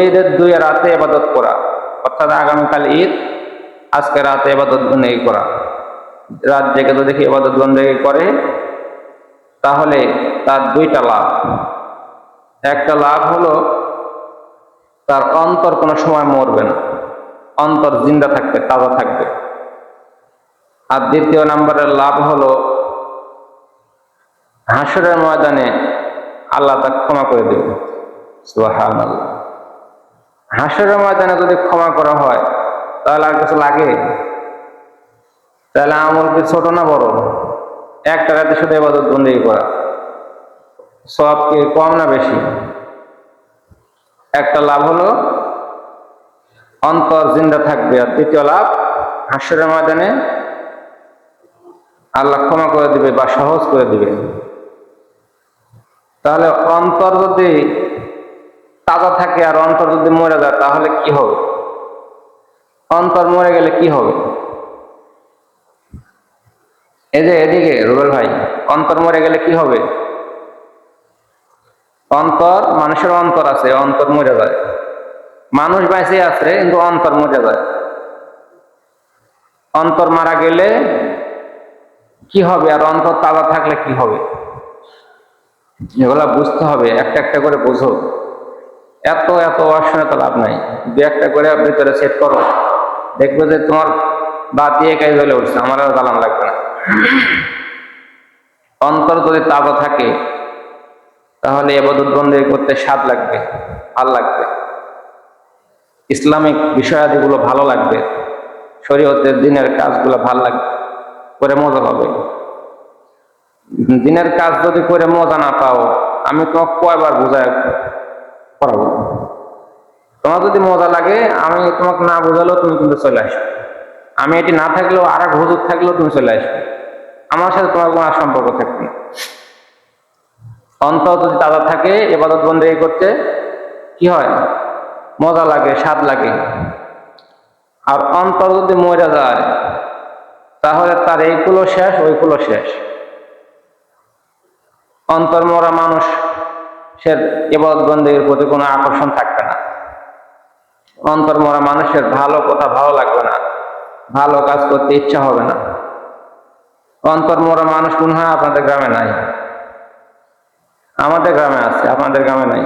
ঈদের 2 রাতে ইবাদত করা, অর্থাৎ আগামীকাল ঈদ, আজকে রাতে ইবাদত বন্দেগী করা। রাত জেগে যদি ইবাদত বন্দেগী করে তাহলে তার 2টা লাভ। একটা লাভ হলো তার অন্তর কোনো সময় মরবে না, অন্তর জিন্দা থাকবে, তাজা থাকবে। আর দ্বিতীয় নম্বরের লাভ হলো হাসরের ময়দানে আল্লাহ তাকে ক্ষমা করে দেবে। সুবহানাল্লাহ। হাসরের ময়দানে যদি ক্ষমা করা হয় তাহলে আর কিছু লাগে? তাহলে আমল কি ছোট না বড়? একটা রাতে শুধু ইবাদত বন্দেগী করা সওয়াব কি কম না বেশি? একটা লাভ হলো অন্তর জিন্দা থাকবে, আর দ্বিতীয় লাভ হাসরের ময়দানে আল্লাহ ক্ষমা করে দিবে বা সহজ করে দিবে। তাহলে অন্তর যদি তাজা থাকে আর অন্তর যদি মরে যায় তাহলে কি হবে? অন্তর মরে গেলে কি হবে? এই যে এদিকে রুবেল ভাই, অন্তর মরে গেলে কি হবে? অন্তর, মানুষের অন্তর আছে, অন্তর মরে যায়। মানুষ বেঁচে আছে কিন্তু অন্তর মরে যায়। অন্তর মারা গেলে কি হবে আর অন্তর তাজা থাকলে কি হবে? এগুলা বুঝতে হবে, একটা একটা করে বোঝো। এত এত শুনে তো লাভ নাই। 2-1টা করে ভিতরে সেট করো, দেখবে যে তোমার বাতি একাই জ্বলে উঠছে, আমার আর জ্বালান লাগবে না। অন্তর যদি তাজা থাকে তাহলে ইবাদত বন্দেগী করতে স্বাদ লাগবে, ভাল লাগবে, ইসলামিক বিষয়াদিগুলো ভালো লাগবে, শরীয়তের দিনের কাজগুলো ভাল লাগবে, করে মজা পাবে। দিনের কাজ যদি করে মজা না পাও, আমি তোমাকে কয়বার বুঝায় করাবো? তোমার যদি মজা লাগে, আমি তোমাকে না বোঝালেও তুমি কিন্তু চলে আসবে। আমি এটি না থাকলেও আর এক হুজুর থাকলেও তুমি চলে আসবে, আমার সাথে তোমার কোনো সম্পর্ক থাকবে না। অন্তর যদি তাজা থাকে ইবাদত বন্দেগী করতে কি হয়? মজা লাগে, স্বাদ লাগে। আর অন্তর যদি মরে যায় তাহলে তার এইগুলো শেষ, ওইগুলো শেষ। অন্তর মরা মানুষ সে ইবাদত বন্দেগীর প্রতি কোনো আকর্ষণ থাকবে না। অন্তর মরা মানুষের ভালো কথা ভালো লাগবে না, ভালো কাজ করতে ইচ্ছা হবে না। অন্তর মরা মানুষ মনে হয় আপনাদের গ্রামে নাই, আমাদের গ্রামে আছে, আপনাদের গ্রামে নাই।